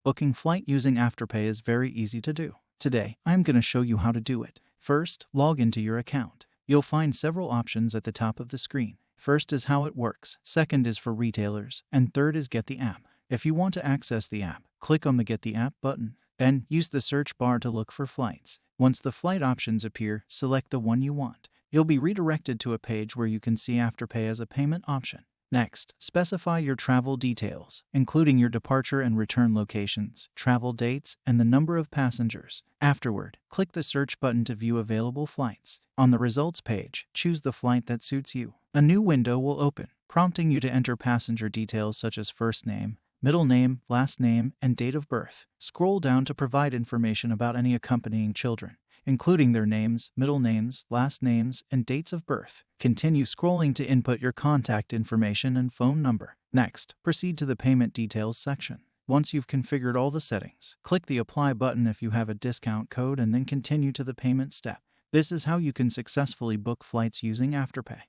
Booking flight using Afterpay is very easy to do. Today, I'm going to show you how to do it. First, log into your account. You'll find several options at the top of the screen. First is how it works, second is for retailers, and third is get the app. If you want to access the app, click on the Get the App button. Then, use the search bar to look for flights. Once the flight options appear, select the one you want. You'll be redirected to a page where you can see Afterpay as a payment option. Next, specify your travel details, including your departure and return locations, travel dates, and the number of passengers. Afterward, click the search button to view available flights. On the results page, choose the flight that suits you. A new window will open, prompting you to enter passenger details such as first name, middle name, last name, and date of birth. Scroll down to provide information about any accompanying children, including their names, middle names, last names, and dates of birth. Continue scrolling to input your contact information and phone number. Next, proceed to the payment details section. Once you've configured all the settings, click the Apply button if you have a discount code and then continue to the payment step. This is how you can successfully book flights using Afterpay.